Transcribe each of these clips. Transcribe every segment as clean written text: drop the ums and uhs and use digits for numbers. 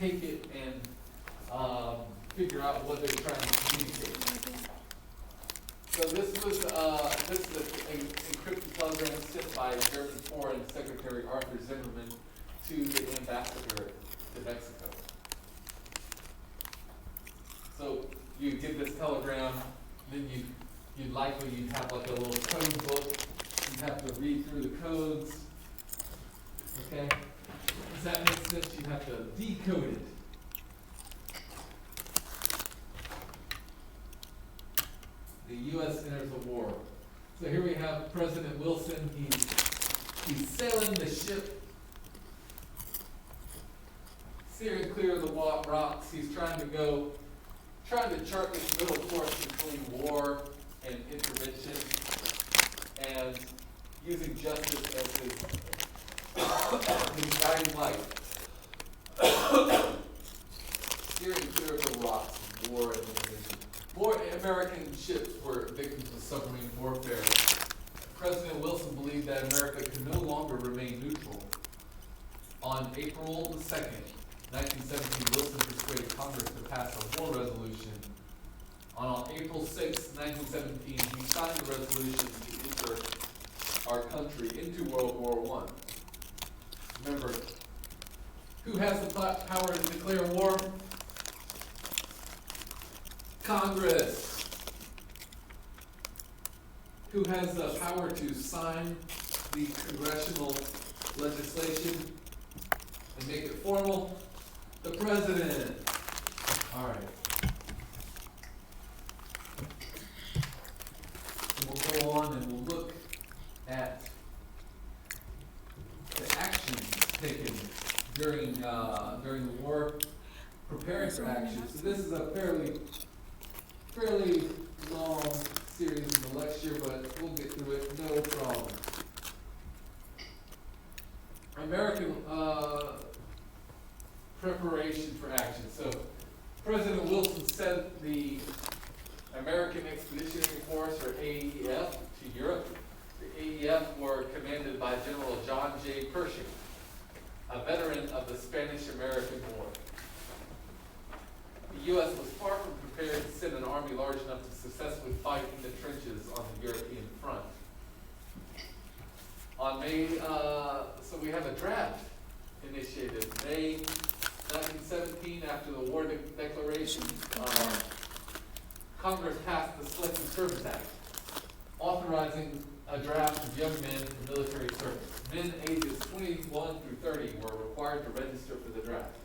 take it and figure out what they're trying to communicate. So this is an encrypted telegram sent by German Foreign Secretary Arthur Zimmerman to the ambassador to Mexico. So you get this telegram, then you'd likely have like a little code book. You'd have to read through the codes. Okay? Does that make sense? You have to decode it. The U.S. enters a war. So here we have President Wilson. He's sailing the ship, steering clear of the rocks. He's trying to chart this middle course between war and intervention, and using justice as his guiding light. Steering clear of the rocks, war and intervention. More American ships were victims of submarine warfare. President Wilson believed that America could no longer remain neutral. On April 2nd, 1917, Wilson persuaded Congress to pass a war resolution. On April 6, 1917, he signed the resolution to enter our country into World War I. Remember, who has the power to declare war? Congress. Who has the power to sign the congressional legislation and make it formal? The President. All right. And we'll go on and we'll look at the actions taken during the war, preparing for action. So this is a fairly long series in the lecture, but we'll get through it, no problem. American preparation for action. So President Wilson sent the American Expeditionary Force, or AEF, to Europe. The AEF were commanded by General John J. Pershing, a veteran of the Spanish-American War. The U.S. was far from prepared to send an army large enough to successfully fight in the trenches on the European front. On May, so we have a draft initiated. May 1917, after the war declaration, Congress passed the Selective Service Act, authorizing a draft of young men for military service. Men ages 21 through 30 were required to register for the draft.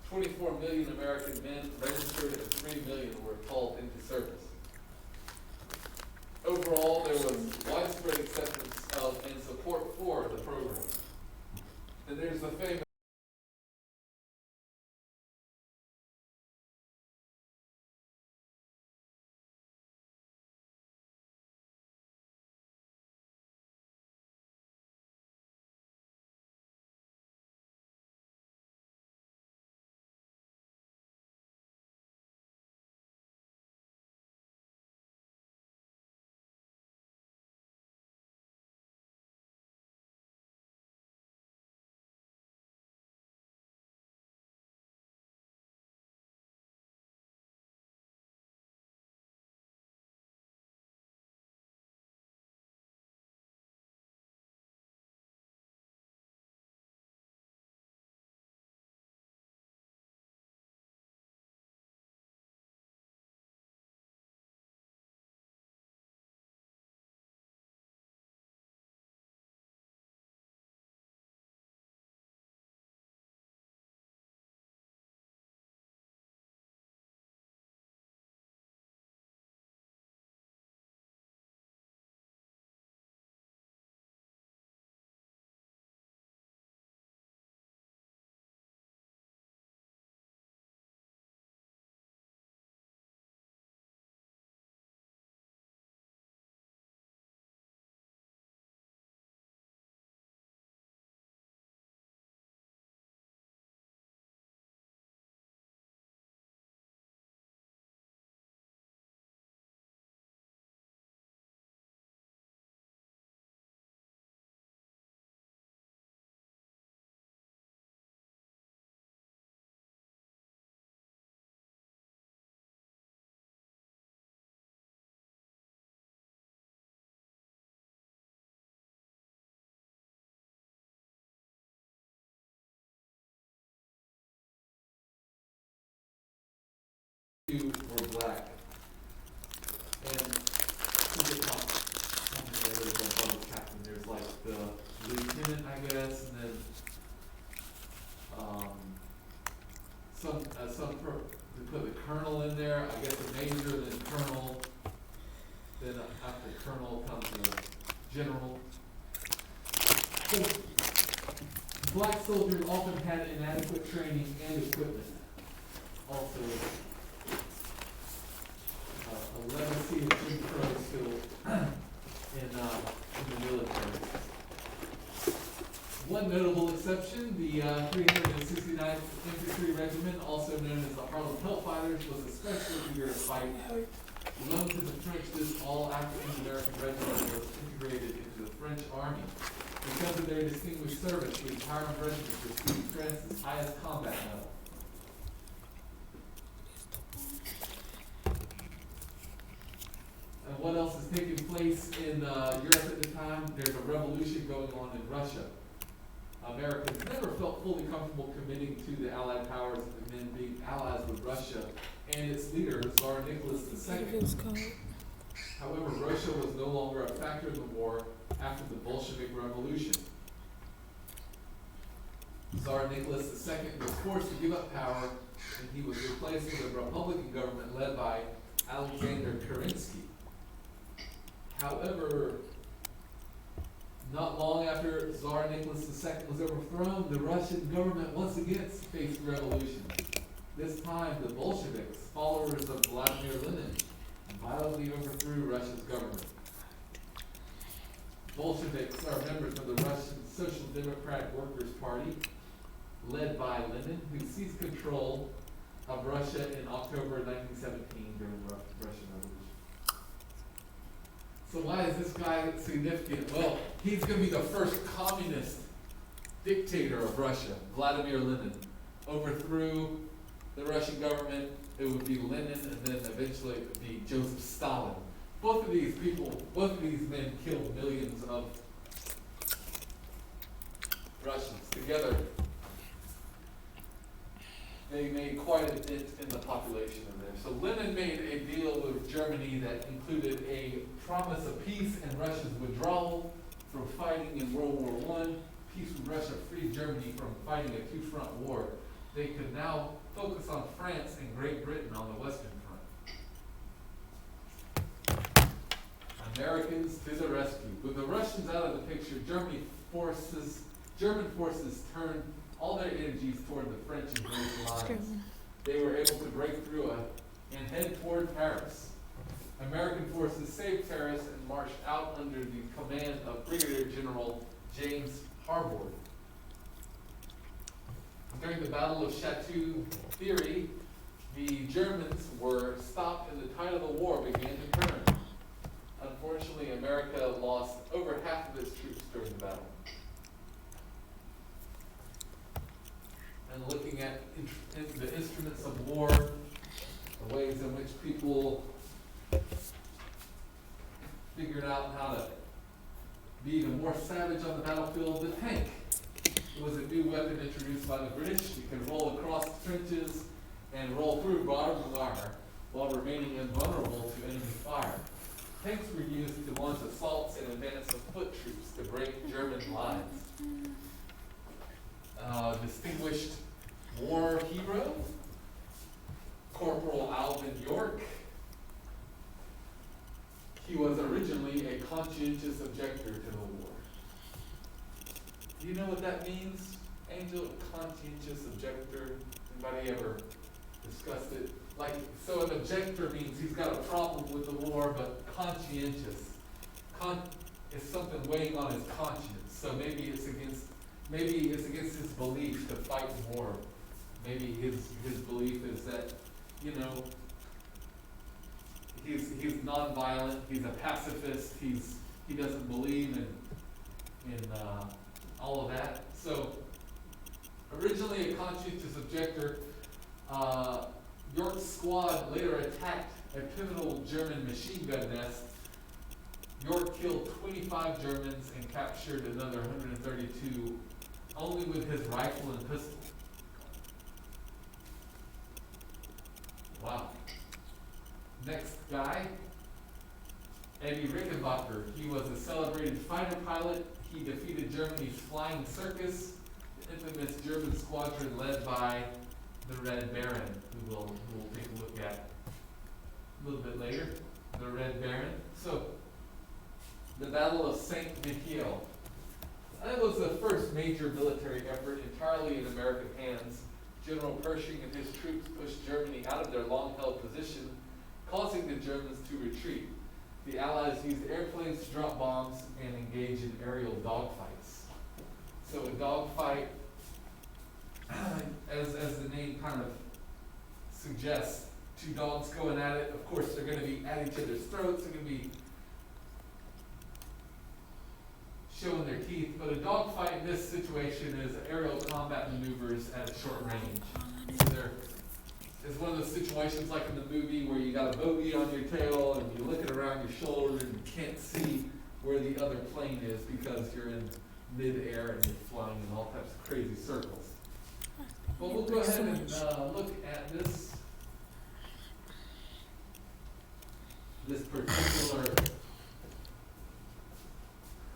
24 million American men registered and 3 million were called into service. Overall, there was widespread acceptance of and support for the program. And there's the famous two were black. And to get there's a bubble captain. There's like the lieutenant, I guess, and then they put the colonel in there. I guess a major, then colonel. Then after colonel comes the general. So, black soldiers often had inadequate training and equipment. Also, a legacy of Jim Crow still in the military. One notable exception, the 369th Infantry Regiment, also known as the Harlem Hellfighters, was especially eager to fight. Known to the French, this all-African-American regiment was integrated into the French Army. Because of their distinguished service, the entire regiment received France's highest combat medal. And what else is taking place in Europe at the time? There's a revolution going on in Russia. Americans never felt fully comfortable committing to the Allied powers and then being allies with Russia and its leader, Tsar Nicholas II. However, Russia was no longer a factor in the war after the Bolshevik Revolution. Tsar Nicholas II was forced to give up power, and he was replaced with a Republican government led by Alexander Kerensky. However, not long after Tsar Nicholas II was overthrown, the Russian government once again faced revolution. This time, the Bolsheviks, followers of Vladimir Lenin, violently overthrew Russia's government. Bolsheviks are members of the Russian Social Democratic Workers' Party, led by Lenin, who seized control of Russia in October 1917 during the Russian Revolution. So why is this guy significant? Well, he's going to be the first communist dictator of Russia, Vladimir Lenin. Overthrew the Russian government. It would be Lenin, and then eventually it would be Joseph Stalin. Both of these men killed millions of Russians. Together, they made quite a dent in the population of there. So Lenin made a deal with Germany that included a promise of peace and Russia's withdrawal from fighting in World War I. Peace with Russia freed Germany from fighting a two-front war. They could now focus on France and Great Britain on the Western Front. Americans to the rescue. With the Russians out of the picture, German forces turned all their energies toward the French and British lines. They were able to break through and head toward Paris. American forces saved Paris and marched out under the command of Brigadier General James Harbord. During the Battle of Chateau Thierry, the Germans were stopped and the tide of the war began to turn. Unfortunately, America lost over half of its troops during the battle. And looking at the instruments of war, the ways in which people figured out how to be even more savage on the battlefield, the tank. It was a new weapon introduced by the British. You could roll across the trenches and roll through barbed wire while remaining invulnerable to enemy fire. Tanks were used to launch assaults in advance of foot troops to break German lines. Distinguished war hero, Corporal Alvin York. He was originally a conscientious objector to the war. Do you know what that means, Angel? A conscientious objector? Anybody ever discussed it? Like, so an objector means he's got a problem with the war, but conscientious is something weighing on his conscience. So maybe it's against his belief to fight war. Maybe his belief is that, you know, he's nonviolent, he's a pacifist, he doesn't believe in all of that. So originally a conscientious objector, York's squad later attacked a pivotal German machine gun nest. York killed 25 Germans and captured another 132 only with his rifle and pistol. Wow. Next guy, Eddie Rickenbacker. He was a celebrated fighter pilot. He defeated Germany's Flying Circus, the infamous German squadron led by the Red Baron, who we'll take a look at a little bit later. The Red Baron. So, the Battle of Saint Mihiel. That was the first major military effort entirely in American hands. General Pershing and his troops pushed Germany out of their long-held position, causing the Germans to retreat. The Allies used airplanes to drop bombs and engage in aerial dogfights. So a dogfight, as the name kind of suggests, two dogs going at it. Of course, they're going to be at each other's throats. They're going to be showing their teeth. But a dogfight in this situation is aerial combat maneuvers at a short range. So it's one of those situations like in the movie where you got a bogey on your tail and you're looking around your shoulder and you can't see where the other plane is because you're in mid-air and you're flying in all types of crazy circles. But we'll go ahead and look at this particular